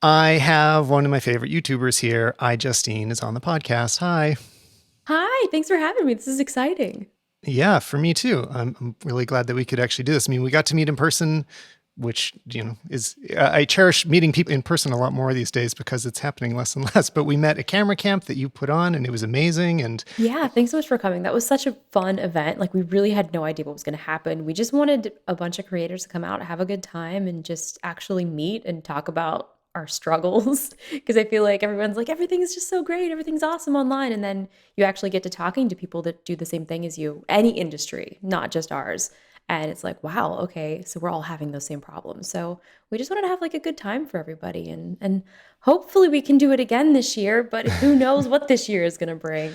I have one of my favorite YouTubers here. iJustine is on the podcast. Hi. Hi, thanks for having me. This is exciting. Yeah, for me too. I'm really glad that we could actually do this. I mean, we got to meet in person, which, is, I cherish meeting people in person a lot more these days because it's happening less and less. But we met at camera camp that you put on and it was amazing. And Yeah, thanks so much for coming. That was such a fun event. Like, we really had no idea what was going to happen. We just wanted a bunch of creators to come out, have a good time, and just actually meet and talk about our struggles. Because I feel like everyone's like, everything is just so great, everything's awesome online. And then you actually get to talking to people that do the same thing as you, any industry, not just ours. And it's like, wow, okay, so we're all having those same problems. So we just wanted to have like a good time for everybody. And hopefully we can do it again this year, but who knows what this year is going to bring.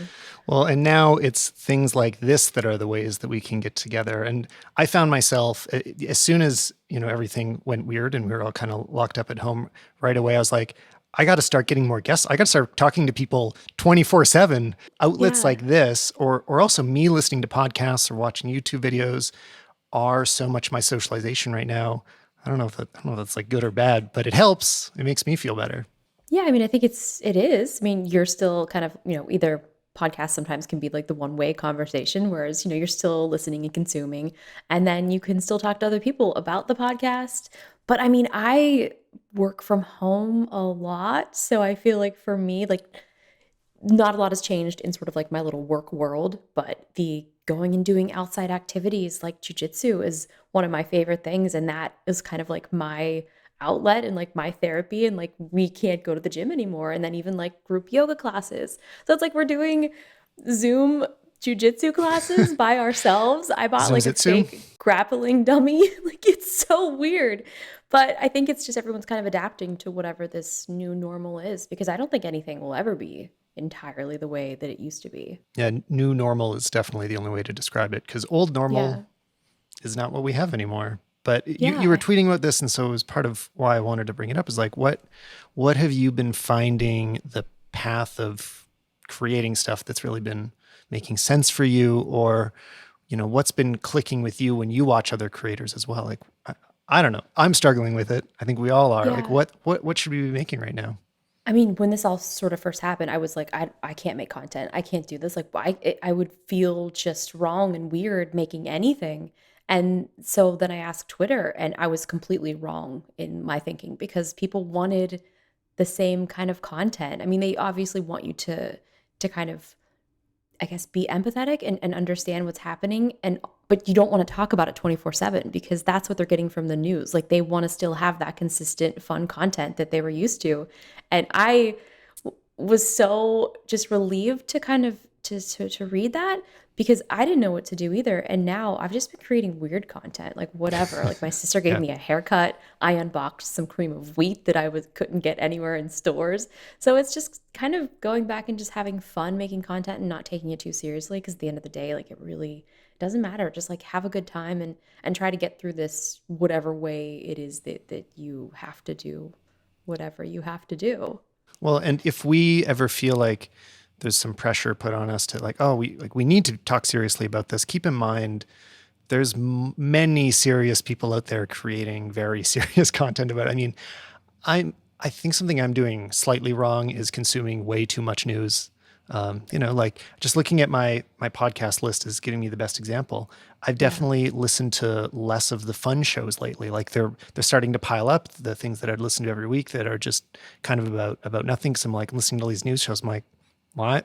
well, and now it's things like this that are the ways that we can get together. And I found myself as soon as, everything went weird and we were all kind of locked up at home right away, I was like, I got to start getting more guests. I got to start talking to people 24/7. Outlets Yeah. like this, or also me listening to podcasts or watching YouTube videos are so much my socialization right now. I don't know if that's like good or bad, but it helps. It makes me feel better. Yeah, I mean, I think it is. I mean, you're still kind of, either podcasts sometimes can be like the one-way conversation, whereas, you're still listening and consuming, and then you can still talk to other people about the podcast. But I mean, I work from home a lot, so I feel like for me, like not a lot has changed in sort of like my little work world, but the going and doing outside activities like jujitsu is one of my favorite things. And that is kind of like my outlet and like my therapy. And like we can't go to the gym anymore. And then even like group yoga classes. So it's like we're doing Zoom jujitsu classes by ourselves. I bought Zoom like a Zitsu. fake grappling dummy. Like it's so weird. But I think it's just everyone's kind of adapting to whatever this new normal is because I don't think anything will ever be entirely the way that it used to be. Yeah, new normal is definitely the only way to describe it because old normal Yeah. is not what we have anymore. But you were Yeah. tweeting about this, and so it was part of why I wanted to bring it up. Is like what have you been finding the path of creating stuff that's really been making sense for you, or what's been clicking with you when you watch other creators as well? Like I don't know, I'm struggling with it. I think we all are. Like Yeah. what should we be making right now? I mean, when this all sort of first happened, I was like, I can't make content. I can't do this. Like, I would feel just wrong and weird making anything. And so then I asked Twitter, and I was completely wrong in my thinking because people wanted the same kind of content. I mean, they obviously want you to kind of I guess, be empathetic and understand what's happening and but you don't want to talk about it 24/7 because that's what they're getting from the news. Like they want to still have that consistent fun content that they were used to. And was so just relieved to kind of to read that because I didn't know what to do either. And now I've just been creating weird content, like whatever. Like my sister gave Yeah. me a haircut. I unboxed some cream of wheat that I was couldn't get anywhere in stores. So it's just kind of going back and just having fun making content and not taking it too seriously because at the end of the day, like it really doesn't matter. Just like have a good time and try to get through this whatever way it is that you have to do whatever you have to do. Well, and if we ever feel like there's some pressure put on us to like, oh, we need to talk seriously about this, keep in mind there's many serious people out there creating very serious content about it. I mean, I think something I'm doing slightly wrong is consuming way too much news. Like just looking at my podcast list is giving me the best example. I've Yeah. definitely listened to less of the fun shows lately. Like they're starting to pile up the things that I'd listen to every week that are just kind of about nothing. So I'm like listening to all these news shows. I'm like, why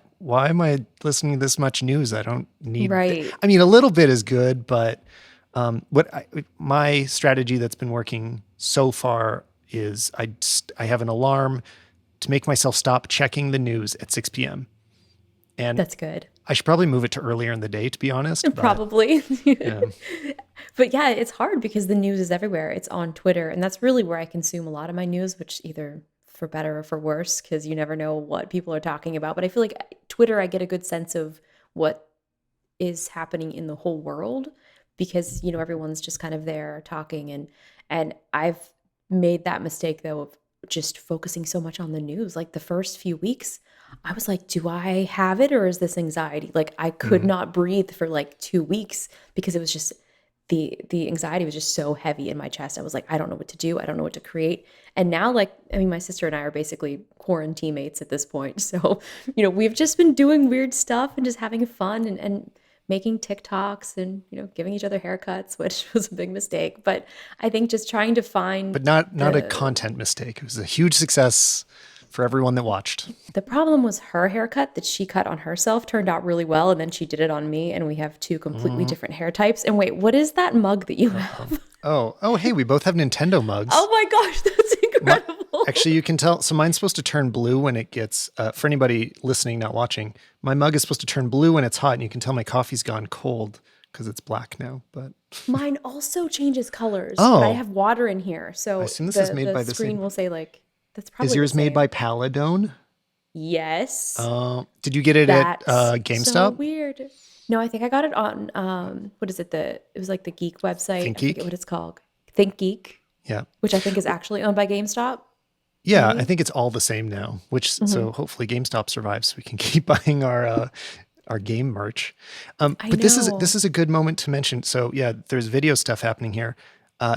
am I listening to this much news? I don't need. Right. I mean, a little bit is good, but my strategy that's been working so far is I have an alarm to make myself stop checking the news at 6 p.m. And That's good. I should probably move it to earlier in the day, to be honest. But Probably. yeah, But yeah, it's hard because the news is everywhere. It's on Twitter, and that's really where I consume a lot of my news, which either for better or for worse, because you never know what people are talking about. But I feel like Twitter, I get a good sense of what is happening in the whole world because, everyone's just kind of there talking and I've made that mistake though of just focusing so much on the news. Like the first few weeks, I was like, do I have it or is this anxiety? Like I could mm, not breathe for like 2 weeks because it was just the anxiety was just so heavy in my chest. I was like, I don't know what to do. I don't know what to create. And now, like, I mean, my sister and I are basically quarantine mates at this point. So, we've just been doing weird stuff and just having fun and making TikToks and, giving each other haircuts, which was a big mistake. But I think just trying to find But not a the content mistake. It was a huge success for everyone that watched. the problem was her haircut that she cut on herself turned out really well, and then she did it on me, and we have two completely different hair types. And wait, what is that mug that you have? Oh, hey, we both have Nintendo mugs. Oh my gosh, that's incredible. Actually, you can tell. So mine's supposed to turn blue when it gets, for anybody listening, not watching, my mug is supposed to turn blue when it's hot, and you can tell my coffee's gone cold because it's black now. But Mine also changes colors, but I have water in here. I So assume this is made by the screen same. will say like, that's Is probably the yours made same. by Paladone? Yes. Did you get it at That's so GameStop? weird. No, I think I got it on what is it? It was like the geek website. I forget ThinkGeek? what it's called. Think Geek, Yeah. which I think is actually owned by GameStop, Yeah, I maybe. think it's all the same now, which Hmm. so hopefully GameStop survives so we can keep buying our game merch. I But this know. is a good moment to mention. So yeah, there's video stuff happening here.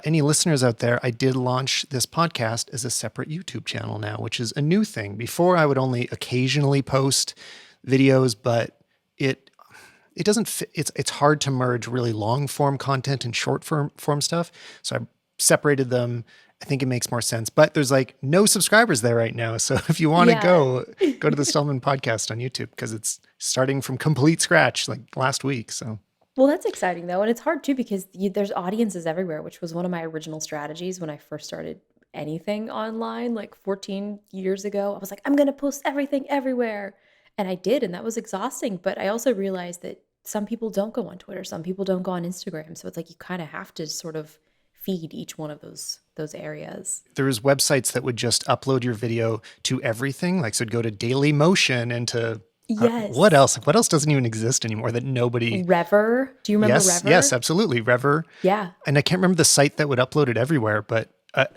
Any listeners out there, I did launch this podcast as a separate YouTube channel now, which is a new thing. Before I would only occasionally post videos, but it it doesn't fit. It's hard to merge really long form content and short form stuff. So I separated them. I think it makes more sense. But there's like no subscribers there right now. So if you want to Yeah. go to the Stallman podcast on YouTube because it's starting from complete scratch like last week. So Well, that's exciting though, and it's hard too because there's audiences everywhere, which was one of my original strategies when I first started anything online like 14 years ago. I was like, I'm going to post everything everywhere. And I did, and that was exhausting, but I also realized that some people don't go on Twitter, some people don't go on Instagram, so it's like you kind of have to sort of feed each one of those areas. there was websites that would just upload your video to everything. Like so it'd go to Daily Motion and to what Yes. else? What else doesn't even exist anymore that nobody. Rever. Do you remember Yes, Rever? absolutely. Rever. Yeah. And I can't remember the site that would upload it everywhere, but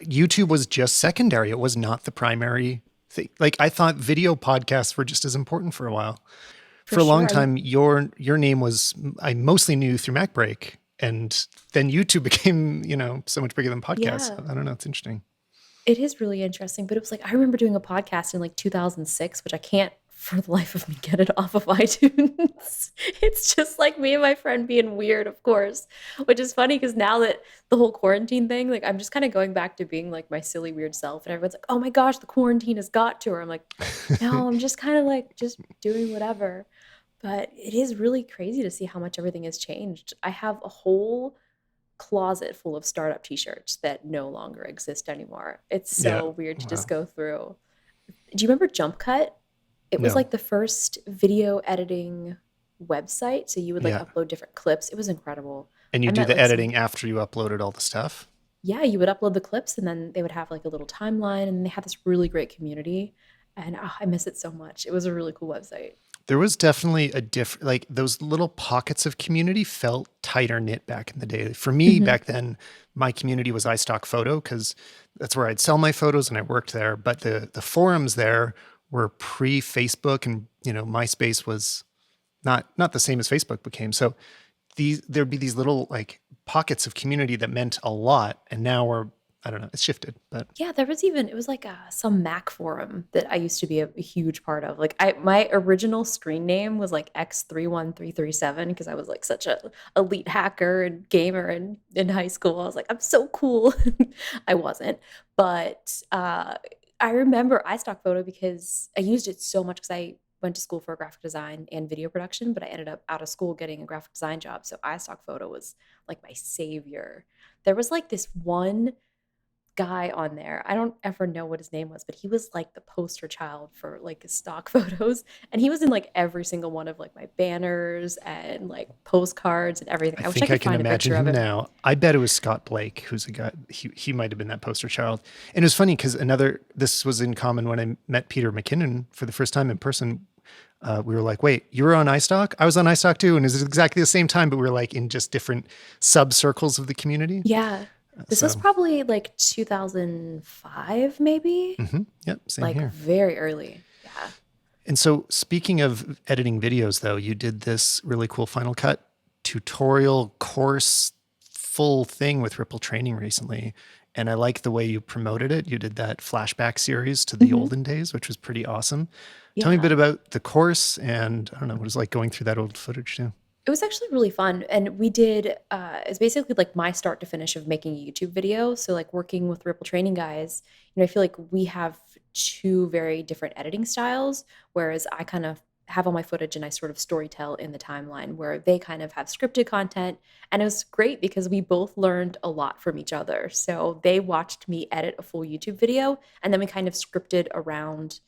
YouTube was just secondary. It was not the primary thing. Like I thought video podcasts were just as important for a while. For For a long sure. time, your name was I mostly knew through MacBreak, and then YouTube became so much bigger than podcasts. Yeah. I don't know. It's interesting. It is really interesting, but it was like I remember doing a podcast in like 2006, which I can't for the life of me get it off of iTunes. It's just like me and my friend being weird, of course, which is funny because now that the whole quarantine thing, like I'm just kind of going back to being like my silly weird self, and everyone's like, "Oh my gosh, the quarantine has got to her." I'm like, "No, I'm just kind of like just doing whatever." But it is really crazy to see how much everything has changed. I have a whole closet full of startup t-shirts that no longer exist anymore. It's Yeah. so weird to just Wow. go through. Do you remember Jump Cut? It was No. like the first video editing website. So you would like Yeah. upload different clips. It was incredible. And you I do met the like some, editing after you uploaded all the stuff. yeah, you would upload the clips and then they would have like a little timeline and they had this really great community. And I miss it so much. It was a really cool website. There was definitely a different, like those little pockets of community felt tighter knit back in the day. For me, Hmm. back then, my community was iStock Photo because that's where I'd sell my photos and I worked there. But the forums there were pre Facebook, and MySpace was not the same as Facebook became. So there'd be these little like pockets of community that meant a lot, and now I don't know, it's shifted. But Yeah, there was even it was like some Mac forum that I used to be a huge part of. Like my original screen name was like X31337 because I was like such a elite hacker and gamer in high school. I was like, I'm so cool. I wasn't, but I remember iStock Photo because I used it so much because I went to school for graphic design and video production, but I ended up out of school getting a graphic design job. So iStock Photo was like my savior. There was like this one guy on there. I don't ever know what his name was, but he was like the poster child for like stock photos. And he was in like every single one of like my banners and like postcards and everything. I I wish I think I could can find a imagine picture of him him. now. I bet it was Scott Blake, who's a guy. He might have been that poster child. And it was funny because this was in common when I met Peter McKinnon for the first time in person. We were like, wait, you were on iStock? I was on iStock too. And it was exactly the same time, but we were like in just different sub circles of the community. Yeah. This was So, probably like 2005, maybe? yep, same Like here. very early. Yeah. And so, speaking of editing videos, though, you did this really cool Final Cut tutorial course full thing with Ripple Training recently, and I like the way you promoted it. You did that flashback series to the Mhm. olden days, which was pretty awesome. Tell me a bit Yeah. about the course, and I don't know what it's like going through that old footage too. It was actually really fun, and we did, it's basically like my start to finish of making a YouTube video. So like working with Ripple Training guys, I feel like we have two very different editing styles, whereas I kind of have all my footage and I sort of storytell in the timeline where they kind of have scripted content. And it was great because we both learned a lot from each other. So they watched me edit a full YouTube video, and then we kind of scripted around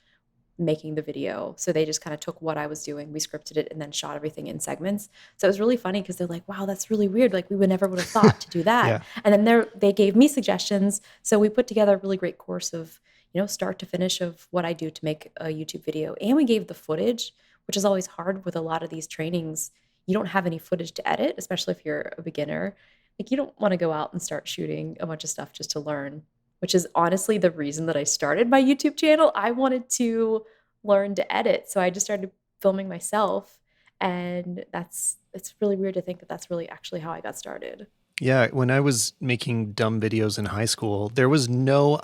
making the video. So they just kind of took what I was doing, we scripted it, and then shot everything in segments. So it was really funny because they're like, "Wow, that's really weird. Like we would never would have thought to do that." Yeah. And then they gave me suggestions. So we put together a really great course of, start to finish of what I do to make a YouTube video. And we gave the footage, which is always hard with a lot of these trainings. You don't have any footage to edit, especially if you're a beginner. Like you don't want to go out and start shooting a bunch of stuff just to learn, which is honestly the reason that I started my YouTube channel. I wanted to learn to edit, so I just started filming myself, and it's really weird to think that that's really actually how I got started. Yeah, when I was making dumb videos in high school, there's no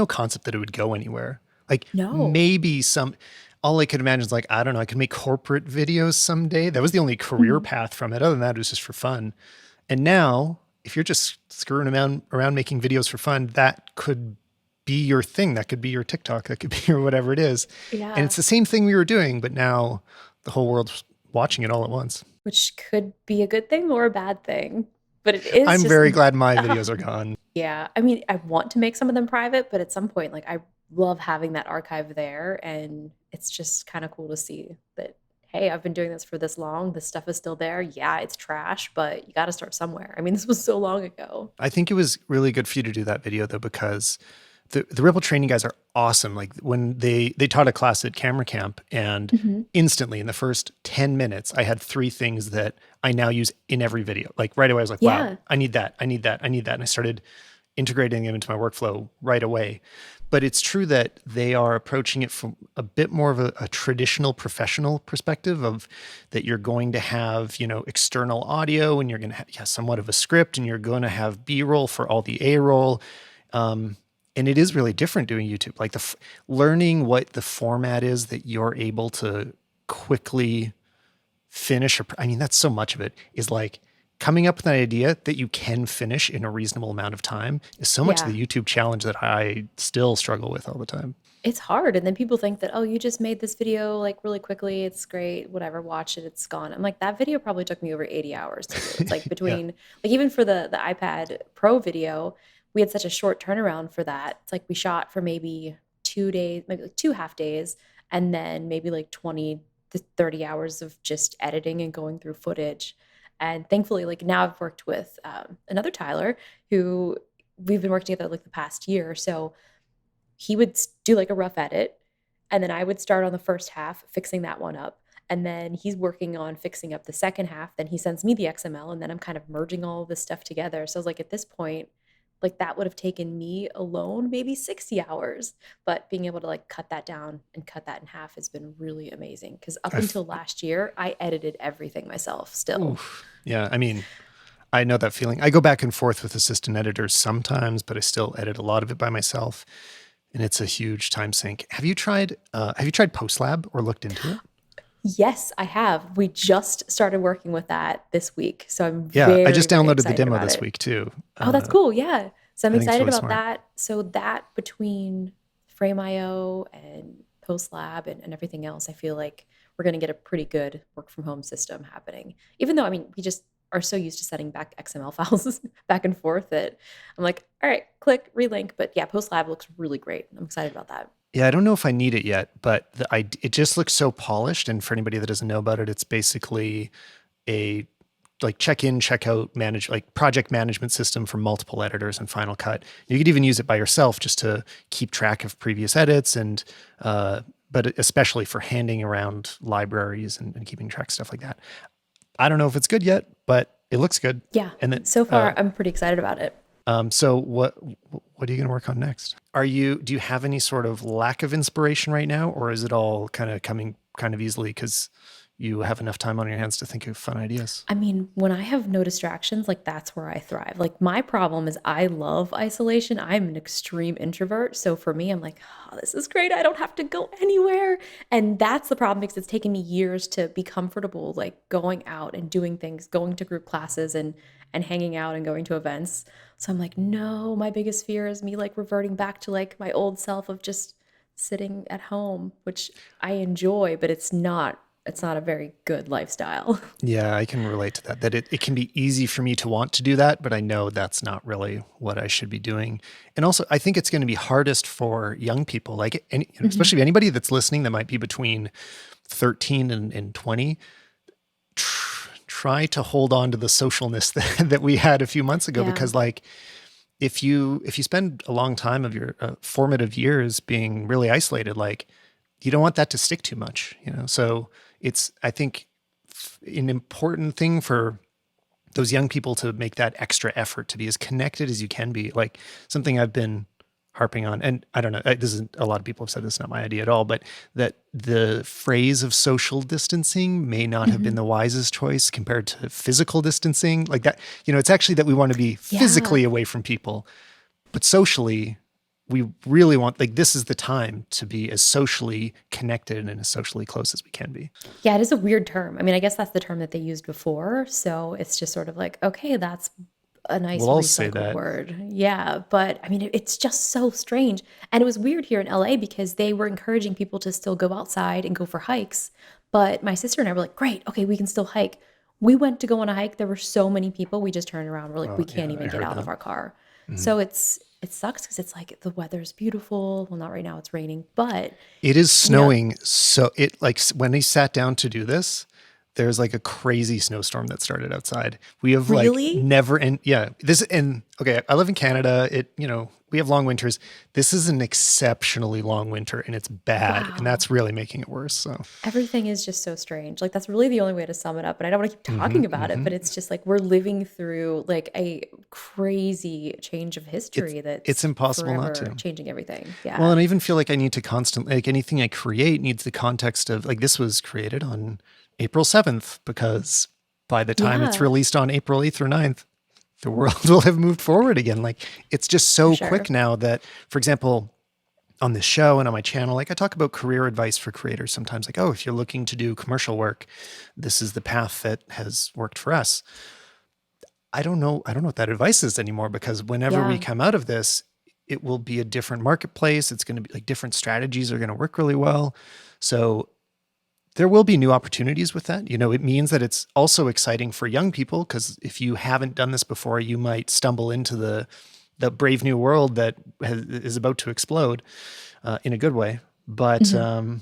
concept that it would go anywhere. Like No. maybe all I could imagine is like, I don't know, I could make corporate videos someday. That was the only career Mhm. path from it. Other than that, it was just for fun. And now, if you're just screwing around making videos for fun, that could be your thing. That could be your TikTok. That could be your whatever it is. And Yeah, it's the same thing we were doing, but now the whole world's watching it all at once. which could be a good thing or a bad thing, but it is I'm just very glad my videos are gone. yeah, I mean, I want to make some of them private, but at some point, like, I love having that archive there, and it's just kinda cool to see that, "Hey, I've been doing this for this long, this stuff is still there. Yeah, it's trash, but you gotta start somewhere." I mean, this was so long ago. I think it was really good for you to do that video though, because the Ripple Training guys are awesome. Like when they taught a class at Camera Camp, and Mhm. instantly in the first 10 minutes, I had 3 things that I now use in every video. Like right away, I was like, wow, Yeah. I need that. I need that. I need that. And I started integrating them into my workflow right away. But it's true that they are approaching it from a bit more of a traditional professional perspective of that you're going to have, external audio, and you're going to have somewhat of a script, and you're going to have B-roll for all the A-roll. And it is really different doing YouTube, like learning what the format is that you're able to quickly finish. I mean, that's so much of it is like coming up with an idea that you can finish in a reasonable amount of time is so much of Yeah. the YouTube challenge that I still struggle with all the time. It's hard, and then people think that, "Oh, you just made this video, like, really quickly, it's great, whatever, watch it, it's gone." I'm like, "That video probably took me over 80 hours to do." It's like Yeah. between like, even for the iPad Pro video, we had such a short turnaround for that. It's like we shot for maybe 2 days, maybe, like, 2 half days, and then maybe, like, 20 to 30 hours of just editing and going through footage, and thankfully, like, now I've worked with, another Tyler who we've been working together, like, the past year, so he would do like a rough edit, and then I would start on the first half fixing that one up, and then he's working on fixing up the second half, then he sends me the XML, and then I'm kind of merging all of this stuff together. So I was like, at this point, like that would have taken me alone maybe 60 hours, but being able to like cut that down and cut that in half has been really amazing because up I've, until last year I edited everything myself still. oof. Yeah. I mean, I know that feeling. I go back and forth with assistant editors sometimes, but I still edit a lot of it by myself, and it's a huge time sink. Have you tried PostLab or looked into it? Yes, I have. We just started working with that this week, so I'm Yeah, I very, just very downloaded the excited demo about this it. week too. Oh, that's cool, yeah. So I'm I think it's excited really about smart. that. So that between Frame.io and PostLab and everything else, I feel like we're gonna get a pretty good work from home system happening. Even though, I mean, we just are so used to sending back XML files back and forth that I'm like, "All right, click, relink." But yeah, PostLab looks really great. I'm excited about that. Yeah, I don't know if I need it yet, but it just looks so polished. And for anybody that doesn't know about it, it's basically a like check in, check out, manage like project management system for multiple editors and Final Cut. You could even use it by yourself just to keep track of previous edits, and but especially for handing around libraries and keeping track of stuff like that. I don't know if it's good yet, but it looks good. Yeah, And then so far I'm pretty excited about it. so what are you going to work on next? Do you have any sort of lack of inspiration right now, or is it all kind of coming kind of easily because you have enough time on your hands to think of fun ideas. I mean, when I have no distractions, like that's where I thrive. Like my problem is I love isolation. I'm an extreme introvert. So for me, I'm like, oh, this is great. I don't have to go anywhere. And that's the problem because it's taken me years to be comfortable, like going out and doing things, going to group classes and hanging out and going to events. So I'm like, no, my biggest fear is me like reverting back to like my old self of just sitting at home, which I enjoy, but it's not a very good lifestyle. Yeah, I can relate to that. That it can be easy for me to want to do that, but I know that's not really what I should be doing. And also, I think it's going to be hardest for young people, like Mhm. especially anybody that's listening that might be between 13 and 20. Try to hold on to the socialness that we had a few months ago, Yeah. because like if you spend a long time of your formative years being really isolated, like you don't want that to stick too much, you know? So it's, I think, an important thing for those young people to make that extra effort to be as connected as you can be. Like something I've been harping on, and I don't know, this is a lot of people have said this, not my idea at all, but that the phrase of social distancing may not have been Mhm. the wisest choice compared to physical distancing. Like that, you know, it's actually that we want to be Yeah. physically away from people, but socially, we really want, like, this is the time to be as socially connected and as socially close as we can be. Yeah, it is a weird term. I mean, I guess that's the term that they used before, so it's just sort of like, okay, that's a nice We'll all say recycled that. word. Yeah, but I mean, it's just so strange. And it was weird here in LA because they were encouraging people to still go outside and go for hikes. But my sister and I were like, great, okay, we can still hike. We went to go on a hike. There were so many people. We just turned around. We're like, we Oh, can't yeah, I even get heard out of that. our car. Mhm. So it sucks because it's like the weather's beautiful. Well, not right now, it's raining, but It is you know, snowing. So it like when they sat down to do this, there's like a crazy snowstorm that started outside. We have like really? never, and yeah, this, and okay, I live in Canada. It, you know, we have long winters. This is an exceptionally long winter and it's bad. And Wow. that's really making it worse. So, Everything is just so strange. Like that's really the only way to sum it up. And I don't want to keep talking about it, but it's just like we're living through like a crazy change of it's, history it's that's impossible not forever to. changing everything. Well, Yeah. and I even feel like I need to constantly, like anything I create needs the context of, like, this was created on April 7th, because by the time it's Yeah, released on April 8th or 9th, the world will have moved forward again. Like, it's just for so quick sure. now that, for example, on this show and on my channel, like I talk about career advice for creators sometimes, like, oh, if you're looking to do commercial work, this is the path that has worked for us. I don't know what that advice is anymore, because whenever we Yeah. come out of this, it will be a different marketplace. It's going to be like different strategies are going to work really well. So there will be new opportunities with that. You know, it means that it's also exciting for young people, because if you haven't done this before, you might stumble into the brave new world that is about to explode in a good way. But Mhm.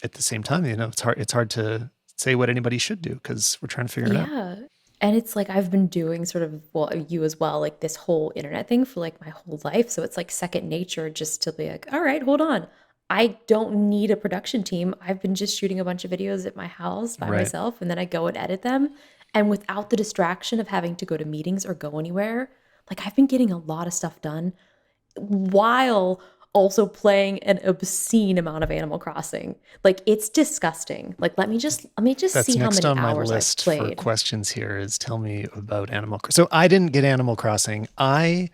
at the same time, you know, it's hard to say what anybody should do because we're trying to figure it out. Yeah. And it's like I've been doing sort of, well, you as well, like this whole internet thing for like my whole life. So it's like second nature just to be like, all right, hold on. I don't need a production team. I've been just shooting a bunch of videos at my house by Right. myself and then I go and edit them. And without the distraction of having to go to meetings or go anywhere, like I've been getting a lot of stuff done while also playing an obscene amount of Animal Crossing. Like it's disgusting. Like let me just That's see how next many on my hours I've list for played. questions here is tell me about Animal Crossing. So I didn't get Animal Crossing. I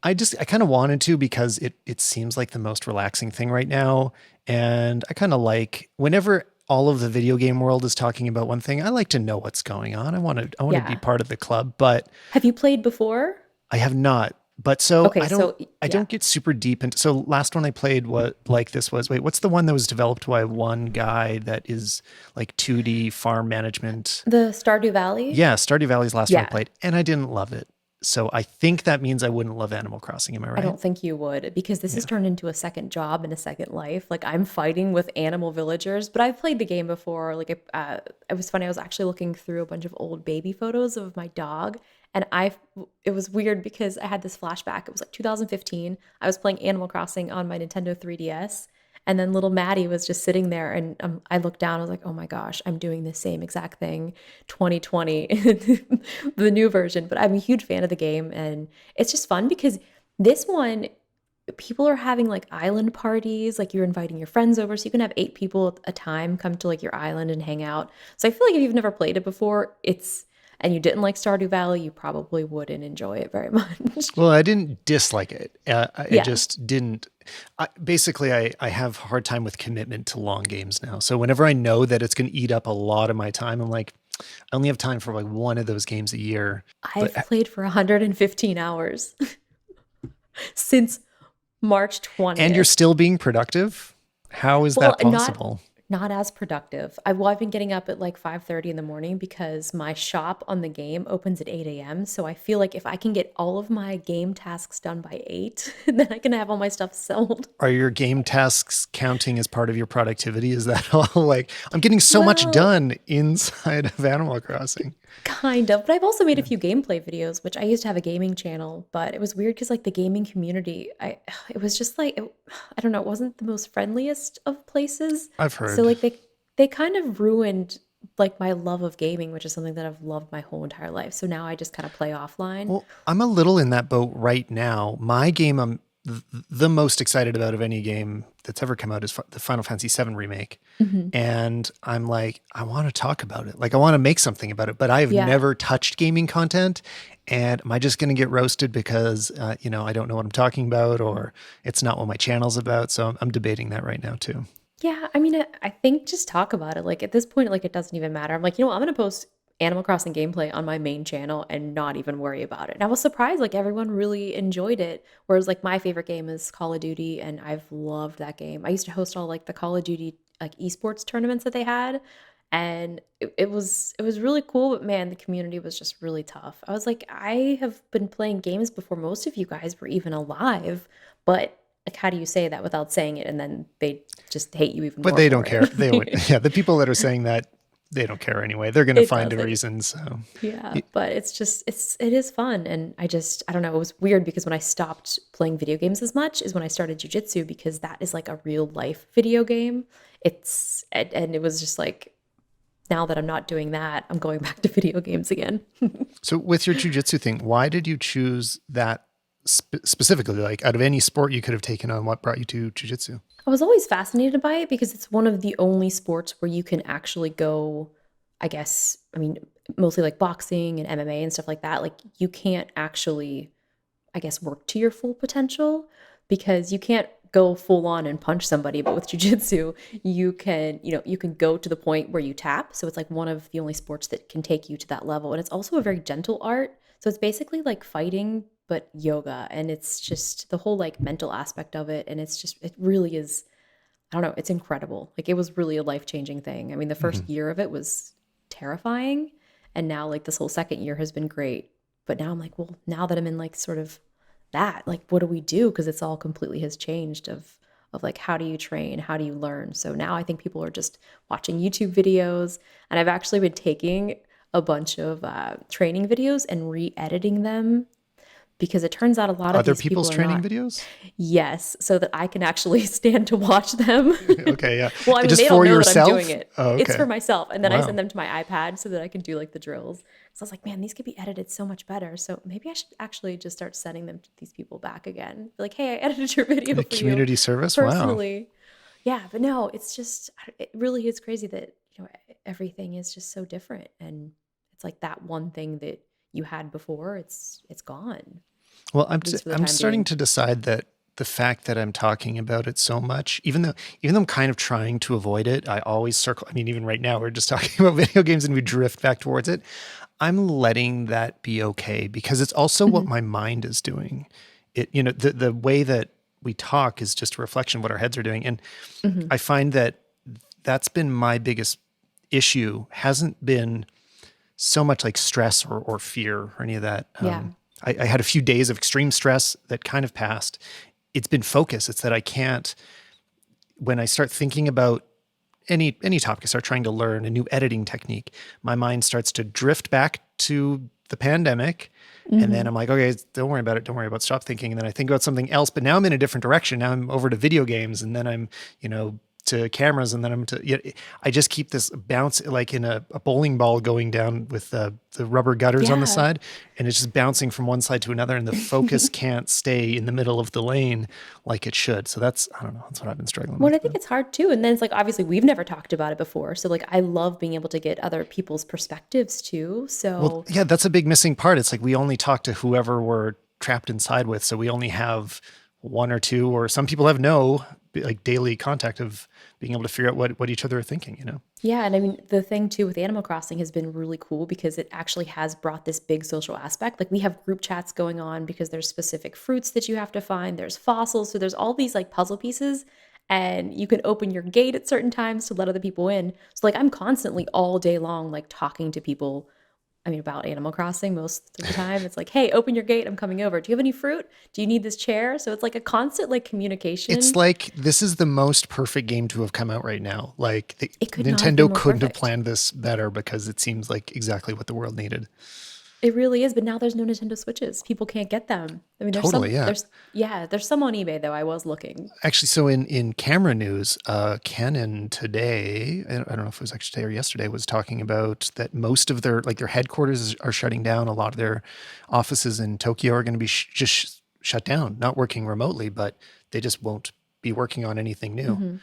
kind of wanted to, because it seems like the most relaxing thing right now. And I kind of like whenever all of the video game world is talking about one thing, I like to know what's going on. I want to be Yeah. part of the club, but Have you played before? I have not. But so Okay, so I yeah. don't get super deep into, so last one I played, what like this was, wait, what's the one that was developed by one guy that is like 2D farm management? The Stardew Valley? Yeah, Stardew Valley's last one I Yeah. played, and I didn't love it. So I think that means I wouldn't love Animal Crossing. Am I I right? don't think you would because this has Yeah. turned into a second job and a second life. Like I'm fighting with animal villagers, but I've played the game before. Like it was funny. I was actually looking through a bunch of old baby photos of my dog, and it was weird because I had this flashback. It was like 2015. I was playing Animal Crossing on my Nintendo 3DS, and then little Maddie was just sitting there, and I looked down. I was like, oh my gosh, I'm doing the same exact thing, 2020, the new version. But I'm a huge fan of the game, and it's just fun because this one people are having like island parties, like you're inviting your friends over, so you can have 8 people at a time come to like your island and hang out. So I feel like if you've never played it before, it's and you didn't like Stardew Valley, you probably wouldn't enjoy it very much. Well, I didn't dislike it. I Yeah. just didn't. Basically, I have a hard time with commitment to long games now. So whenever I know that it's going to eat up a lot of my time, I'm like, I only have time for like one of those games a year. But I've played for 115 hours since March and you're 20th. still being productive. How is Well, that possible? not as productive. I've been getting up at like 5:30 in the morning because my shop on the game opens at 8 a.m. So I feel like if I can get all of my game tasks done by 8, then I can have all my stuff sold. Are your game tasks counting as part of your productivity? Is that all like I'm getting so much Well, done inside of Animal Crossing? kind of, but I've also made a Yeah. few gameplay videos, which I used to have a gaming channel, but it was weird because like the gaming community, it was just like I don't know, it wasn't the most friendliest of places. I've So heard. like they kind of ruined like my love of gaming, which is something that I've loved my whole entire life. So now I just kind of play offline. Well, I'm a little in that boat right now. My game I'm the most excited about of any game that's ever come out is the Final Fantasy VII remake. Hmm. And I'm like, I want to talk about it. Like, I want to make something about it, but I've Yeah. never touched gaming content. And am I just going to get roasted because, I don't know what I'm talking about or it's not what my channel's about? So I'm debating that right now too. Yeah, I mean, I think just talk about it. Like at this point, like it doesn't even matter. I'm like, you know what? I'm gonna post Animal Crossing gameplay on my main channel and not even worry about it. And I was surprised, like everyone really enjoyed it. Whereas like my favorite game is Call of Duty, and I've loved that game. I used to host all like the Call of Duty like esports tournaments that they had, and it was really cool. But man, the community was just really tough. I was like, I have been playing games before most of you guys were even alive, but like how do you say that without saying it and then they just hate you even But more they don't for care. They would, it? yeah, the people that are saying that, they don't care anyway. They're going to It find a doesn't. reason. So, Yeah, but it is fun, and I don't know, it was weird because when I stopped playing video games as much is when I started jujitsu because that is like a real life video game. And it was just like now that I'm not doing that, I'm going back to video games again. so with your jujitsu thing, why did you choose that specifically? Like, out of any sport you could have taken on, what brought you to jujitsu? I was always fascinated by it because it's one of the only sports where you can actually go, I guess, I mean, mostly like boxing and MMA and stuff like that. Like you can't actually, I guess, work to your full potential because you can't go full on and punch somebody. But with jujitsu, you can go to the point where you tap. So it's like one of the only sports that can take you to that level. And it's also a very gentle art. So it's basically like fighting, but yoga. And it's just the whole like mental aspect of it. And it really is, I don't know, it's incredible. Like it was really a life-changing thing. I mean, the Mhm. first year of it was terrifying. And now like this whole second year has been great. But now I'm like, well, now that I'm in like sort of that, like what do we do? Because it's all completely has changed of like how do you train? How do you learn? So now I think people are just watching YouTube videos. And I've actually been taking a bunch of training videos and re-editing them because it turns out a lot of Other these people's people are training not. videos? Yes, so that I can actually stand to watch them. Okay, yeah. Well, I mean, Just they don't for know that I'm doing yourself? it. Oh, It's okay. for myself, and then I send Wow. them to my iPad so that I can do like the drills. So I was like, man, these could be edited so much better. So maybe I should actually just start sending them to these people back again. Like, hey, I edited your video A for you community service? Wow. personally. Yeah, but no, it's just it really is crazy that everything is just so different, and it's like that one thing that you had before, it's gone, Well, at least for the I'm time starting being. to decide that the fact that I'm talking about it so much, even though I'm kind of trying to avoid it, I always circle. I mean, even right now, we're just talking about video games and we drift back towards it. I'm letting that be okay because it's also what Mhm, my mind is doing. The way that we talk is just a reflection of what our heads are doing. And mhm. I find that that's been my biggest issue, hasn't been so much like stress or fear or any of that. Yeah. I had a few days of extreme stress that kind of passed. It's been focus. It's that I can't, when I start thinking about any topic, I start trying to learn a new editing technique, my mind starts to drift back to the pandemic. And then Mhm. I'm like, okay, don't worry about it. Don't worry about it. Stop thinking. And then I think about something else. But now I'm in a different direction. Now I'm over to video games. And then I'm, you know, to cameras, and then I'm to, yeah, I just keep this bounce like in a bowling ball going down with the rubber gutters on the Yeah. side, and it's just bouncing from one side to another, and the focus can't stay in the middle of the lane like it should. So that's, I don't know, that's what I've been struggling Well, with. I think But it's hard too. And then it's like, obviously, we've never talked about it before. So, like, I love being able to get other people's perspectives too. well, So, yeah, that's a big missing part. It's like we only talk to whoever we're trapped inside with, so we only have one or two, or some people have no like daily contact of being able to figure out what each other are thinking. You know. yeah. And I mean, the thing too with Animal Crossing has been really cool because it actually has brought this big social aspect. Like, we have group chats going on because there's specific fruits that you have to find, there's fossils. So, there's all these like puzzle pieces. And you can open your gate at certain times to let other people in. So, like, I'm constantly all day long, like, talking to people, I mean, about Animal Crossing most of the time. It's like, hey, open your gate. I'm coming over. Do you have any fruit? Do you need this chair? So it's like a constant like It's communication. like this is the most perfect game to have come out right now. Like It could not have been Nintendo more couldn't have perfect. planned this better because it seems like exactly what the world needed. It really is. But now there's no Nintendo Switches. People can't get them. I mean, Totally, yeah. there's some on eBay though. I was looking. Actually, so in camera news, Canon today, I don't know if it was actually today or yesterday, was talking about that most of their headquarters are shutting down. A lot of their offices in Tokyo are going to be shut down, not working remotely, but they just won't be working on anything new. Hmm.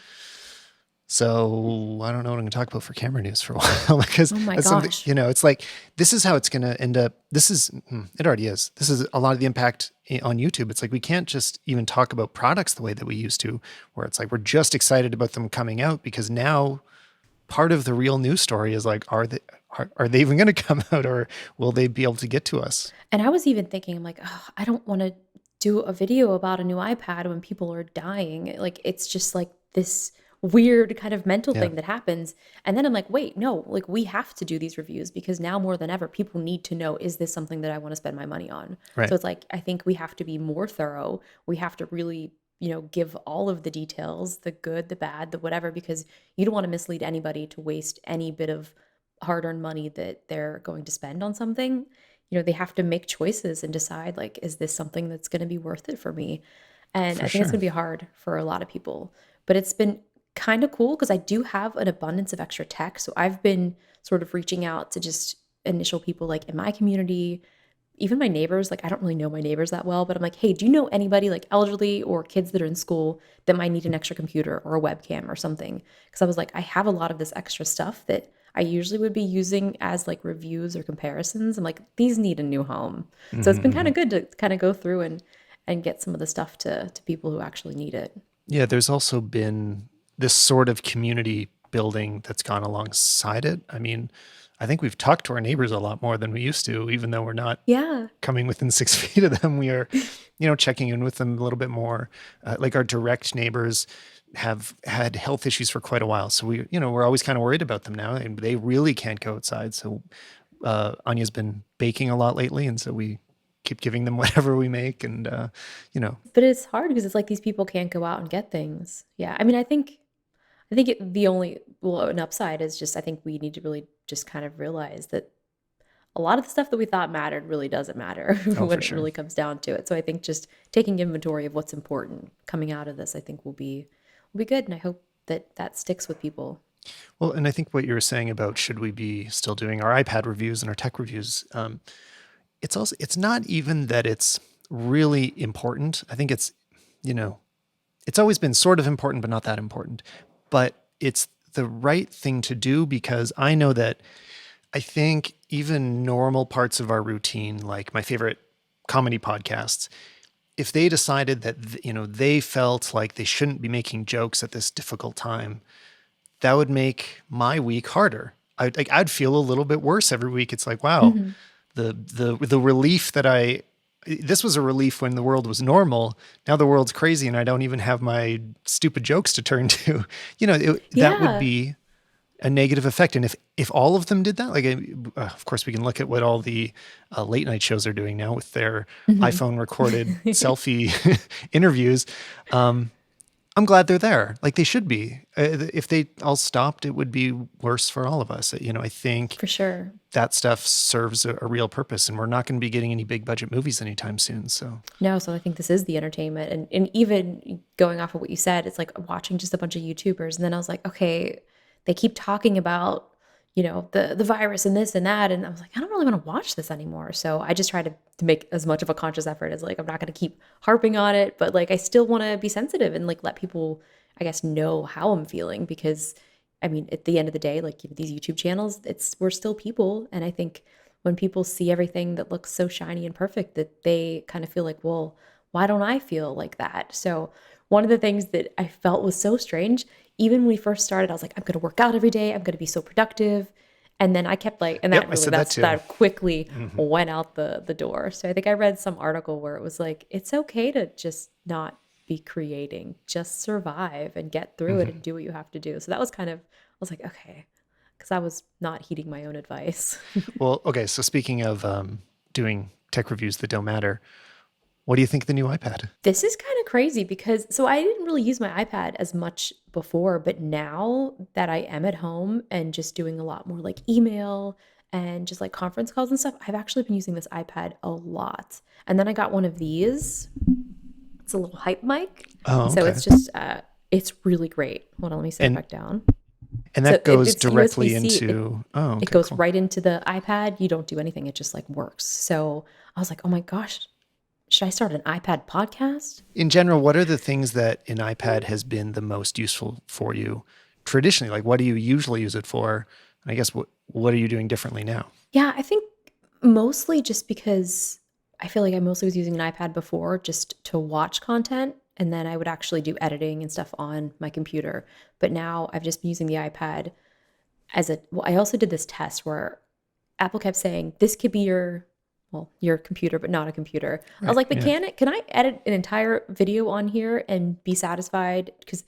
So I don't know what I'm going to talk about for camera news for a while because Oh my that's something, gosh. you know, it's like, this is how it's going to end up. It already is. This is a lot of the impact on YouTube. It's like, we can't just even talk about products the way that we used to, where it's like, we're just excited about them coming out because now part of the real news story is like, are they even going to come out, or will they be able to get to us? And I was even thinking, I'm like, oh, I don't want to do a video about a new iPad when people are dying. Like, it's just like this weird kind of mental Yeah. thing that happens. And then I'm like, wait, no, like, we have to do these reviews because now more than ever, people need to know, is this something that I want to spend my money on? Right. So it's like, I think we have to be more thorough. We have to really, give all of the details, the good, the bad, the whatever, because you don't want to mislead anybody to waste any bit of hard-earned money that they're going to spend on something. They have to make choices and decide, like, is this something that's going to be worth it for me? And For I think it's sure. going to be hard for a lot of people. But it's been kind of cool because I do have an abundance of extra tech. So I've been sort of reaching out to just initial people like in my community, even my neighbors. Like, I don't really know my neighbors that well, but I'm like, hey, do you know anybody like elderly or kids that are in school that might need an extra computer or a webcam or something? Because I was like, I have a lot of this extra stuff that I usually would be using as like reviews or comparisons. I'm like, these need a new home. So it's been kind Hmm. of good to kind of go through and get some of the stuff to people who actually need it. Yeah, there's also been this sort of community building that's gone alongside it. I mean, I think we've talked to our neighbors a lot more than we used to, even though we're not Yeah. coming within 6 feet of them. We are, checking in with them a little bit more. Like our direct neighbors have had health issues for quite a while. So we're always kind of worried about them now, and they really can't go outside. So Anya's been baking a lot lately. And so we keep giving them whatever we make. And, But it's hard because it's like these people can't go out and get things. Yeah. I mean, the only, well, an upside is just, I think we need to really just kind of realize that a lot of the stuff that we thought mattered really doesn't matter oh, when for it sure. really comes down to it. So I think just taking inventory of what's important coming out of this, I think will be good. And I hope that that sticks with people. Well, and I think what you were saying about should we be still doing our iPad reviews and our tech reviews, it's not even that it's really important. I think you know, it's always been sort of important, but not that important. But it's the right thing to do because I know that I think even normal parts of our routine, like my favorite comedy podcasts, if they decided that they felt like they shouldn't be making jokes at this difficult time, that would make my week harder. I'd feel a little bit worse every week. It's like, wow, Hmm. the relief that this was a relief when the world was normal. Now the world's crazy and I don't even have my stupid jokes to turn to. That would Yeah. be a negative effect. And if all of them did that, like, of course we can look at what all the late night shows are doing now with their Hmm. iPhone recorded selfie interviews. I'm glad they're there. Like they should be. If they all stopped, it would be worse for all of us. I think For sure. that stuff serves a real purpose, and we're not going to be getting any big budget movies anytime soon. So, No, so I think this is the entertainment. And even going off of what you said, it's like watching just a bunch of YouTubers. And then I was like, okay, they keep talking about, the virus and this and that. And I was like, I don't really want to watch this anymore. So I just try to make as much of a conscious effort as like, I'm not going to keep harping on it, but like, I still want to be sensitive and like let people, I guess, know how I'm feeling because I mean, at the end of the day, like these YouTube channels, we're still people. And I think when people see everything that looks so shiny and perfect that they kind of feel like, well, why don't I feel like that? So one of the things that I felt was so strange, even when we first started, I was like, I'm going to work out every day. I'm going to be so productive. And then I kept like, and yep, that I really, said that too. that quickly Hmm. went out the door. So I think I read some article where it was like, it's okay to just not be creating, just survive and get through it Hmm. and do what you have to do. So that was kind of, I was like, okay, because I was not heeding my own advice. Well, okay. So speaking of doing tech reviews that don't matter, what do you think of the new iPad? This is kind of crazy because so I didn't really use my iPad as much before, but now that I am at home and just doing a lot more like email and just like conference calls and stuff, I've actually been using this iPad a lot. And then I got one of these. It's a little hype mic. Oh, So okay. it's just it's really great. Hold on, let me set it And back down. and So that goes it's directly USB-C. into. Oh, It okay, goes cool. right into the iPad. You don't do anything. It just like works. So I was like, oh my gosh, should I start an iPad podcast? In general, what are the things that an iPad has been the most useful for you traditionally? Like, what do you usually use it for? And I guess what are you doing differently now? Yeah, I think mostly just because I feel like I mostly was using an iPad before just to watch content, and then I would actually do editing and stuff on my computer. But now I've just been using the iPad as a well, I also did this test where Apple kept saying, "This could be your computer, but not a computer." I was Right. like, "But Yeah. can I edit an entire video on here and be satisfied?" Because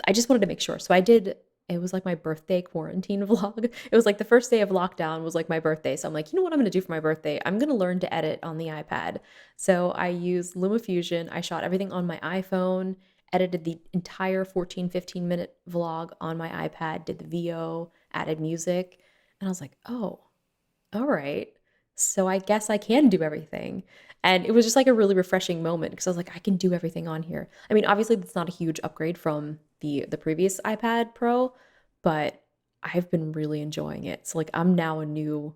I just wanted to make sure. So I did, it was like my birthday quarantine vlog. It was like the first day of lockdown was like my birthday. So I'm like, you know what I'm going to do for my birthday? I'm going to learn to edit on the iPad. So I used LumaFusion. I shot everything on my iPhone, edited the entire 14, 15-minute vlog on my iPad, did the VO, added music. And I was like, oh, all right. So I guess I can do everything. And it was just like a really refreshing moment because I was like, I can do everything on here. I mean, obviously that's not a huge upgrade from the previous iPad Pro, but I've been really enjoying it. So like I'm now a new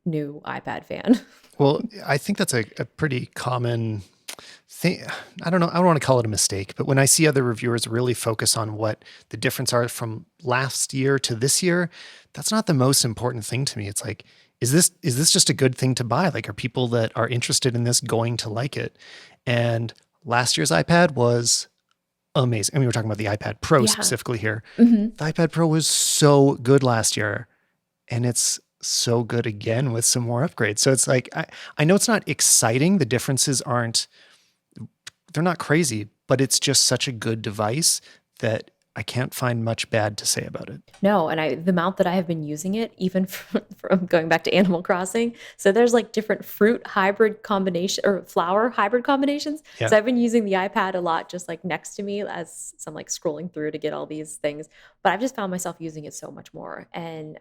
iPad fan. Well, I think that's a pretty common thing. I don't know. I don't want to call it a mistake, but when I see other reviewers really focus on what the difference are from last year to this year, that's not the most important thing to me. It's like, is this just a good thing to buy? Like, are people that are interested in this going to like it? And last year's iPad was amazing. I mean, we're talking about the iPad Pro Yeah. specifically here. Hmm. The iPad Pro was so good last year, and it's so good again with some more upgrades. So it's like I know it's not exciting. The differences aren't, they're not crazy, but it's just such a good device that I can't find much bad to say about it. No, and the amount that I have been using it, even from going back to Animal Crossing. So there's like different fruit hybrid combination or flower hybrid combinations. Yeah. So I've been using the iPad a lot, just like next to me as I'm like scrolling through to get all these things. But I've just found myself using it so much more. And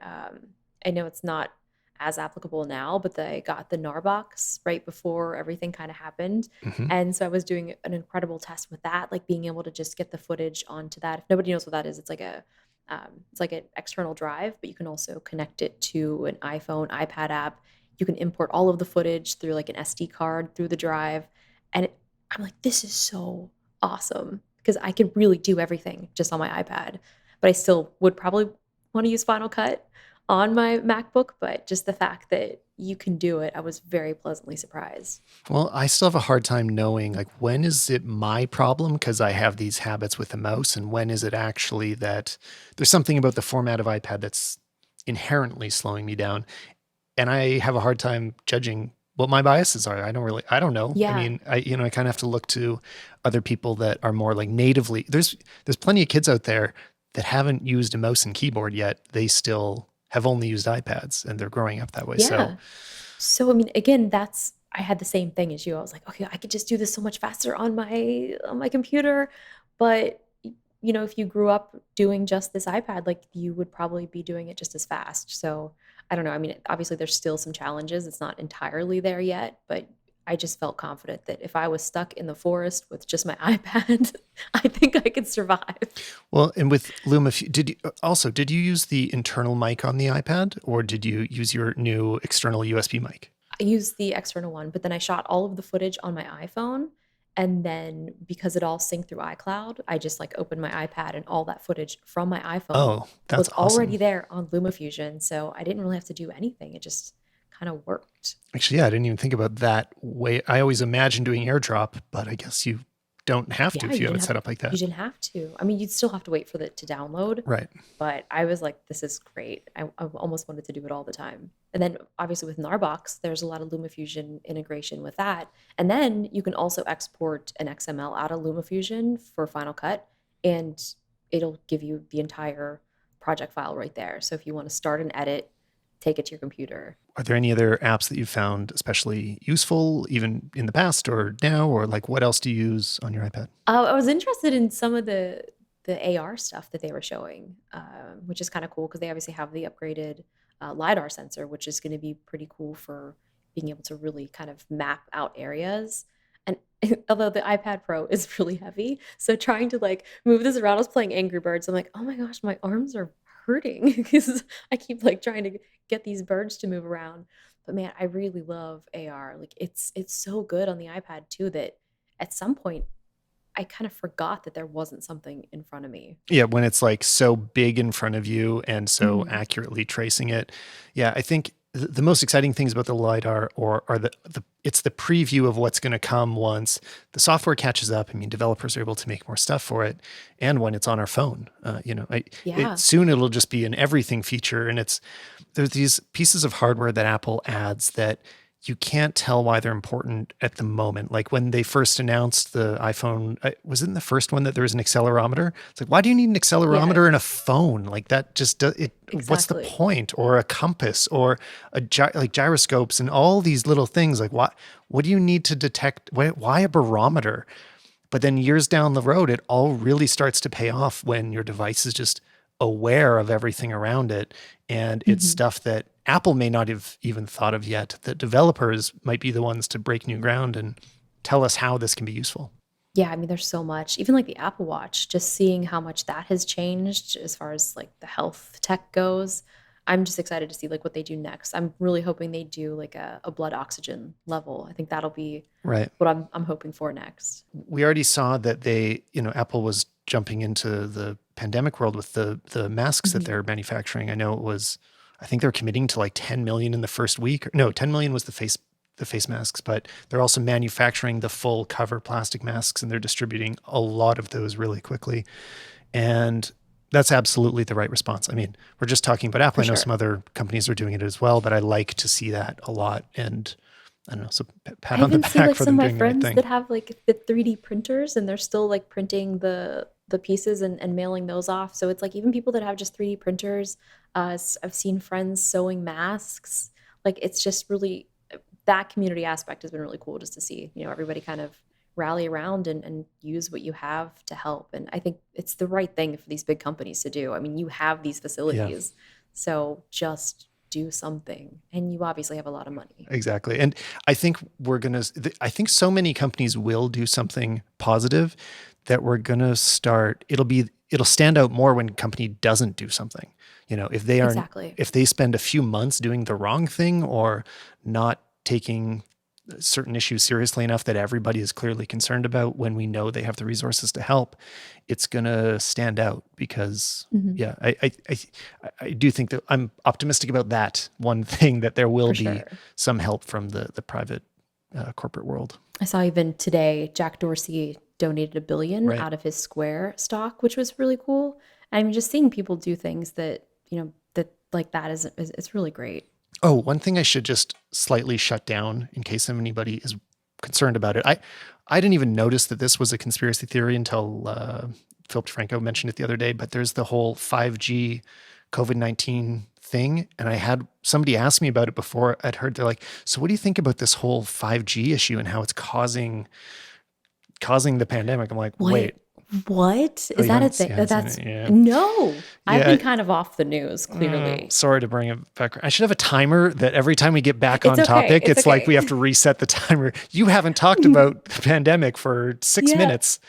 I know it's not as applicable now, but I got the Narbox right before everything kind of happened. Hmm. And so I was doing an incredible test with that, like being able to just get the footage onto that. If nobody knows what that is, it's like an external drive, but you can also connect it to an iPhone, iPad app. You can import all of the footage through like an SD card through the drive. And I'm like, this is so awesome because I could really do everything just on my iPad. But I still would probably want to use Final Cut on my MacBook. But just the fact that you can do it, I was very pleasantly surprised. Well, I still have a hard time knowing like when is it my problem because I have these habits with the mouse, and when is it actually that there's something about the format of iPad that's inherently slowing me down. And I have a hard time judging what my biases are. I don't know. I Yeah. mean, I kind of have to look to other people that are more like natively. There's plenty of kids out there that haven't used a mouse and keyboard yet. They still have only used iPads and they're growing up that way. So, Yeah. So I mean, again, I had the same thing as you. I was like, okay, I could just do this so much faster on my computer, but if you grew up doing just this iPad, like you would probably be doing it just as fast. So I don't know. I mean, obviously there's still some challenges. It's not entirely there yet, but I just felt confident that if I was stuck in the forest with just my iPad, I think I could survive. Well, and with LumaFusion, did you use the internal mic on the iPad, or did you use your new external USB mic? I used the external one, but then I shot all of the footage on my iPhone. And then because it all synced through iCloud, I just like opened my iPad and all that footage from my iPhone Oh, that's was awesome. already there on LumaFusion. So I didn't really have to do anything. It just kind of worked. Actually, yeah, I didn't even think about that way. I always imagined doing AirDrop, but I guess you don't have to Yeah, if you have it set up like you that. didn't have to. I mean, you'd still have to wait for it to download, Right. but I was like, this is great. I almost wanted to do it all the time. And then obviously with Narbox, there's a lot of LumaFusion integration with that. And then you can also export an XML out of LumaFusion for Final Cut, and it'll give you the entire project file right there. So if you want to start an edit, take it to your computer. Are there any other apps that you found especially useful, even in the past or now, or like what else do you use on your iPad? I was interested in some of the AR stuff that they were showing, which is kind of cool because they obviously have the upgraded LiDAR sensor, which is going to be pretty cool for being able to really kind of map out areas. And although the iPad Pro is really heavy, so trying to like move this around, I was playing Angry Birds. I'm like, oh my gosh, my arms are hurting because I keep like trying to get these birds to move around. But man, I really love AR. Like it's so good on the iPad too that at some point I kind of forgot that there wasn't something in front of me. Yeah, when it's like so big in front of you and so Mhm. accurately tracing it. Yeah, I think the most exciting things about the LiDAR are the it's the preview of what's going to come once the software catches up. I mean, developers are able to make more stuff for it, and when it's on our phone. Yeah. Soon it'll just be an everything feature, and there's these pieces of hardware that Apple adds that you can't tell why they're important at the moment. Like when they first announced the iPhone, was it in the first one that there was an accelerometer? It's like, why do you need an Yeah, accelerometer in a phone? Like that just does it. What's the exactly. point? Or a compass, or like gyroscopes, and all these little things. Like what do you need to detect? Why a barometer? But then years down the road, it all really starts to pay off when your device is just aware of everything around it. And it's Mhm. stuff that Apple may not have even thought of yet, that developers might be the ones to break new ground and tell us how this can be useful. Yeah, I mean, there's so much. Even like the Apple Watch, just seeing how much that has changed as far as like the health tech goes. I'm just excited to see like what they do next. I'm really hoping they do like a blood oxygen level. I think that'll be Right. what I'm hoping for next. We already saw that Apple was jumping into the pandemic world with the masks that Mhm. they're manufacturing. I think they're committing to like 10 million in the first week. No, 10 million was the face masks, but they're also manufacturing the full cover plastic masks, and they're distributing a lot of those really quickly. And that's absolutely the right response. I mean, we're just talking about Apple. For I know some sure. other companies are doing it as well, but I like to see that a lot. And I don't know, so pat I on the even see back like for some them of my doing the right friends thing. that have like the 3D printers and they're still like printing the pieces and mailing those off. So it's like even people that have just 3D printers, I've seen friends sewing masks. Like it's just really that community aspect has been really cool just to see, everybody kind of rally around and use what you have to help. And I think it's the right thing for these big companies to do. I mean, you have these Yeah. facilities, so just do something. And you obviously have a lot of money. Exactly. And I think I think so many companies will do something positive that we're going to start. It'll stand out more when a company doesn't do something. Exactly. If they spend a few months doing the wrong thing or not taking certain issues seriously enough that everybody is clearly concerned about when we know they have the resources to help, it's going to stand out because Mhm. yeah, I do think that I'm optimistic about that one thing, that there will For be sure. some help from the private corporate world. I saw even today Jack Dorsey donated 1 billion Right. out of his Square stock, which was really cool. I'm just seeing people do things that, that like that is it's really great. Oh, one thing I should just slightly shut down in case anybody is concerned about it. I didn't even notice that this was a conspiracy theory until Philip DeFranco mentioned it the other day. But there's the whole 5G COVID-19 thing, and I had somebody ask me about it before I'd heard. They're like, "So what do you think about this whole 5G issue and how it's causing the pandemic?" I'm like, What "Wait." What? Oh, Is that a you thing? haven't seen That's it? Yeah. no. I've Yeah. been kind of off the news, clearly. Sorry to bring it back. I should have a timer that every time we get back It's on okay. topic, It's it's like okay. we have to reset the timer. You haven't talked about the pandemic for 6 Yeah. minutes.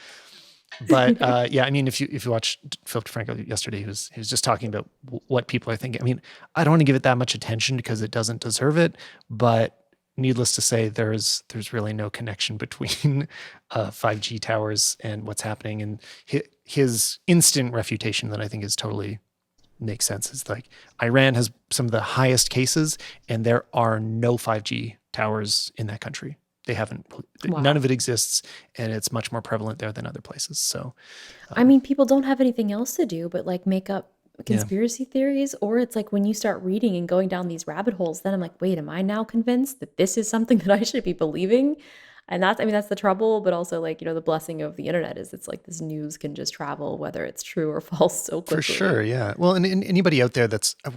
But yeah, I mean, if you watched Philip DeFranco yesterday, he was just talking about what people are thinking. I mean, I don't want to give it that much attention because it doesn't deserve it. But needless to say, there's really no connection between 5G towers and what's happening. And his instant refutation that I think is totally makes sense is like Iran has some of the highest cases, and there are no 5G towers in that country. They haven't, none Wow. of it exists, and it's much more prevalent there than other places. So, I mean, people don't have anything else to do but like make up yeah, conspiracy theories. Or it's like when you start reading and going down these rabbit holes, then I'm like, wait, am I now convinced that this is something that I should be believing? And that's, I mean, that's the trouble, but also like, the blessing of the internet is it's like this news can just travel, whether it's true or false, so for sure. quickly. Yeah. Well, and anybody out there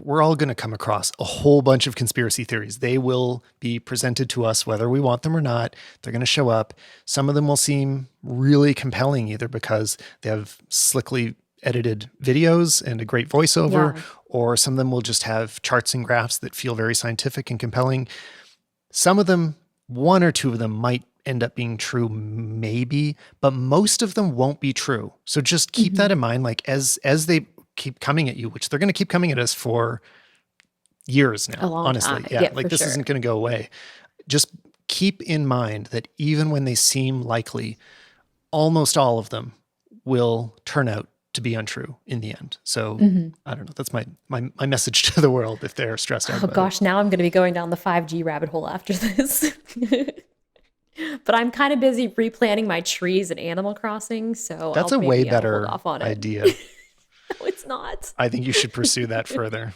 we're all going to come across a whole bunch of conspiracy theories. They will be presented to us, whether we want them or not. They're going to show up. Some of them will seem really compelling, either because they have slickly edited videos and a great voiceover, Yeah. or some of them will just have charts and graphs that feel very scientific and compelling. Some of them, one or two of them might end up being true, maybe, but most of them won't be true. So just keep that Hmm. in mind. Like as they keep coming at you, which they're going to keep coming at us for years A now, long honestly. time. Yeah. Yeah, Like for this sure. isn't going to go away. Just keep in mind that even when they seem likely, almost all of them will turn out to be untrue in the end. So Hmm. I don't know. That's my message to the world if they're stressed out Oh about it. gosh, now I'm going to be going down the 5G rabbit hole after this. But I'm kind of busy replanting my trees in Animal Crossing, so That's I'll a way maybe I'll hold better off on it. idea. No, it's not. I think you should pursue that further.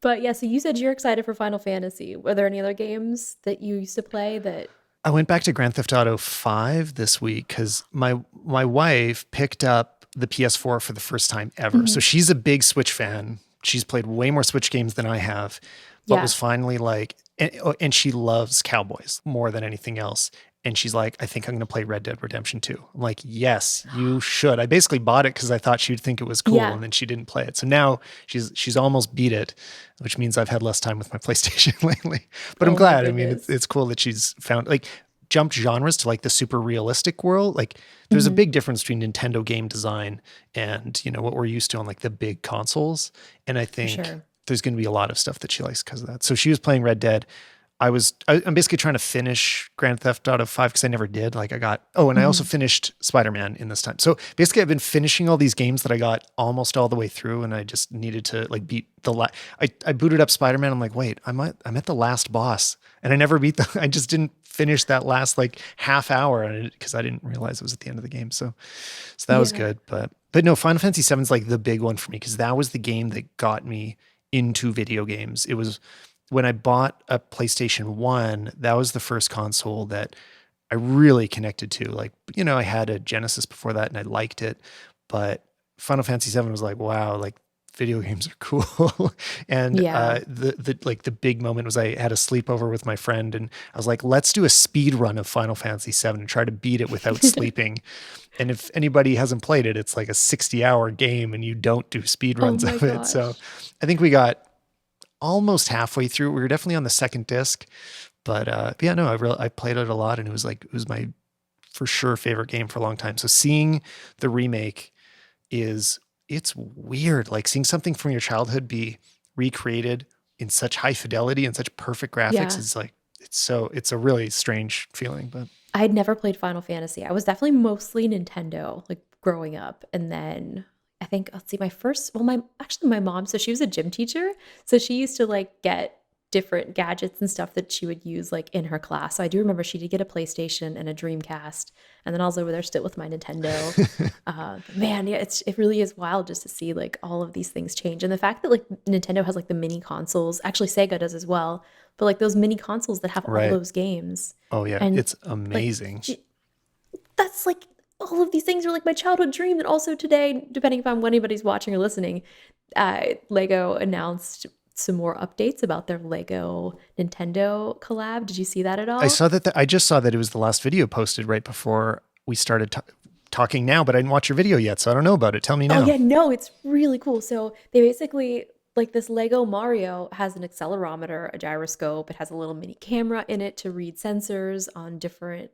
But yeah, so you said you're excited for Final Fantasy. Were there any other games that you used to play that? I went back to Grand Theft Auto 5 this week because my wife picked up the PS4 for the first time ever. So Mhm. she's a big Switch fan. She's played way more Switch games than I have, but Yeah. was finally like, and she loves cowboys more than anything else. And she's like, I think I'm going to play Red Dead Redemption 2. I'm like, yes, you should. I basically bought it because I thought she'd think it was cool, Yeah. and then she didn't play it. So now she's almost beat it, which means I've had less time with my PlayStation lately. But I'm Oh my glad. I mean, goodness. it's cool that she's found like jumped genres to like the super realistic world. Like there's a Hmm. big difference between Nintendo game design and what we're used to on like the big consoles. And I For think sure. there's going to be a lot of stuff that she likes because of that. So she was playing Red Dead. I'm basically trying to finish Grand Theft Auto 5 because I never did. Like and I also Hmm. finished Spider-Man in this time. So basically I've been finishing all these games that I got almost all the way through, and I just needed to like beat I booted up Spider-Man. I'm like, wait, I'm at the last boss. And I never beat I just didn't finish that last like half hour because I didn't realize it was at the end of the game. So that was Yeah. good. But no, Final Fantasy 7 is like the big one for me because that was the game that got me into video games. It was when I bought a PlayStation 1, that was the first console that I really connected to. Like, I had a Genesis before that and I liked it, but Final Fantasy 7 was like, wow, like video games are cool. And Yeah. the big moment was I had a sleepover with my friend and I was like, let's do a speed run of Final Fantasy 7 and try to beat it without sleeping. And if anybody hasn't played it, it's like a 60-hour game and you don't do speed Oh runs my of it. So gosh. I think we got almost halfway through. We were definitely on the second disc, but yeah, no, I played it a lot, and it was my for sure favorite game for a long time. So seeing the remake it's weird, like seeing something from your childhood be recreated in such high fidelity and such perfect graphics Yeah. is like it's a really strange feeling, but I had never played Final Fantasy. I was definitely mostly Nintendo, like growing up. And then I think, let's see, my first, well, my mom, so she was a gym teacher. So she used to like get different gadgets and stuff that she would use like in her class. So I do remember she did get a PlayStation and a Dreamcast. And then I was over there still with my Nintendo. But man, yeah, it really is wild just to see like all of these things change. And the fact that like Nintendo has like the mini consoles, actually Sega does as well, but like those mini consoles that have all right. those games. Oh yeah, And it's like amazing. that's like all of these things are like my childhood dream. And also today, depending upon when anybody's watching or listening, Lego announced some more updates about their Lego Nintendo collab. Did you see that at I all? saw that I just saw that it was the last video posted right before we started talking now, but I didn't watch your video yet, so I don't know about it. Tell me Oh now. yeah, no, it's really cool. So they basically like this Lego Mario has an accelerometer, a gyroscope. It has a little mini camera in it to read sensors on different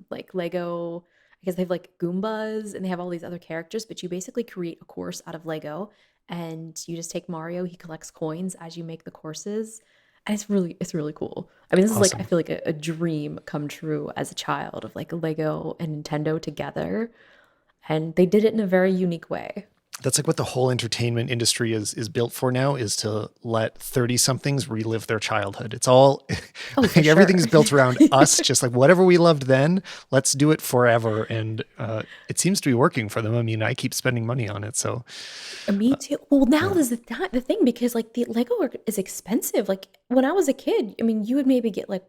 like Lego. I guess they have like Goombas and they have all these other characters, but you basically create a course out of Lego and you just take Mario, he collects coins as you make the courses. And it's really cool. I mean, this is like I Awesome. feel like a dream come true as a child of like Lego and Nintendo together. And they did it in a very unique way. That's like what the whole entertainment industry is built for now, is to let 30 somethings relive their childhood. It's all Oh, for like everything's sure. built around us, just like whatever we loved then, let's do it forever. And it seems to be working for them. I mean, I keep spending money on it. So Me too. Well, now yeah. there's the thing because like the Lego is expensive. Like when I was a kid, I mean, you would maybe get like,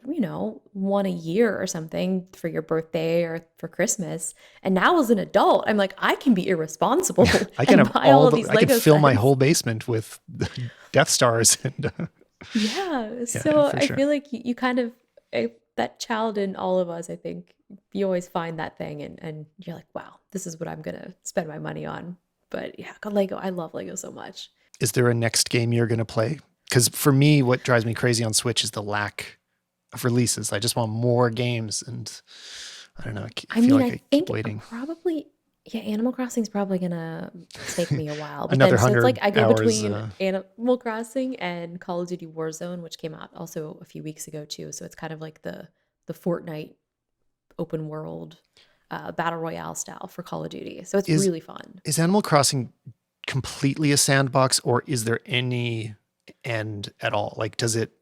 one a year or something for your birthday or for Christmas. And now as an adult, I'm like, I can be irresponsible I can and have buy all of these I can Lego fill my sets. whole basement with Death Stars and Yeah. yeah, So for I sure. feel like you kind of that child in all of us, I think you always find that thing and you're like, wow, this is what I'm gonna spend my money on. But yeah, Lego, I love Lego so much. Is there a next game you're going to play? Because for me, what drives me crazy on Switch is the lack of releases. I just want more games, and I don't know. I I feel mean, like I I keep think waiting. probably, yeah, Animal Crossing's probably gonna take me a while. But Another then, so it's like 100 I go hours. between Animal Crossing and Call of Duty Warzone, which came out also a few weeks ago too. So it's kind of like the Fortnite open world battle royale style for Call of Duty. So it's Is really fun. is Animal Crossing completely a sandbox, or is there any end at all? Like, does it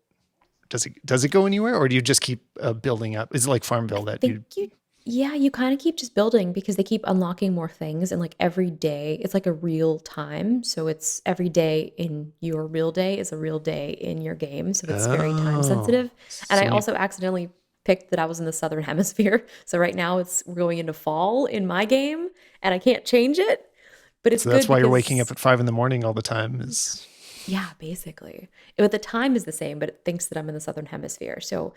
go anywhere, or do you just keep building up? Is it like Farmville that Think you? you Yeah, you kind of keep just building because they keep unlocking more things and like every day it's like a real time. So it's every day in your real day is a real day in your game. So it's very time Oh, sensitive. And so I when you also accidentally picked that I was in the southern hemisphere. So right now we're going into fall in my game and I can't change it, but it's so that's good why you're waking up because at 5 in the morning all the time. Is yeah, basically. But the time is the same, but it thinks that I'm in the southern hemisphere. So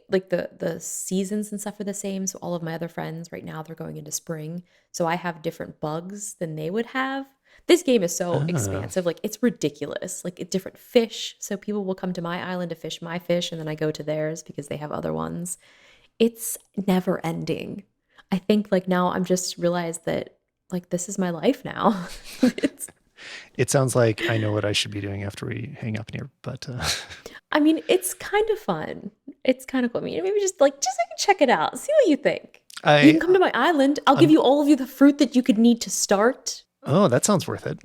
like the seasons and stuff are the same. So all of my other friends right now they're going into spring. So I have different bugs than they would have. This game is so ah, expansive, like it's ridiculous. Like different fish. So people will come to my island to fish my fish and then I go to theirs because they have other ones. It's never ending. I think like now I'm just realized that like this is my life now. It's it sounds like I know what I should be doing after we hang up here, but I mean, it's kind of fun. It's kind of cool. I mean, maybe just like check it out. See what you think. You can I come to my island. I'll give I'm you all of you the fruit that you could need to start. oh, that sounds worth it.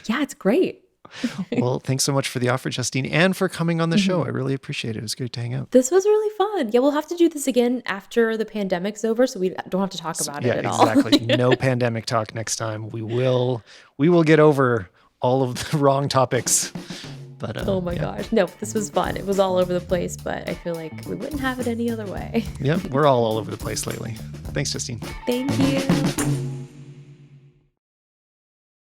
Yeah, it's great. Well, thanks so much for the offer, Justine, and for coming on the show. I Mhm. really appreciate it. It was great to hang out. This was really fun. Yeah, we'll have to do this again after the pandemic's over, so we don't have to talk about Yeah, it at all. exactly. No pandemic talk next time. We will get over all of the wrong topics. But Oh my yeah. gosh. No, this was fun. It was all over the place, but I feel like we wouldn't have it any other way. Yeah, we're all over the place lately. Thanks, Justine. Thank you.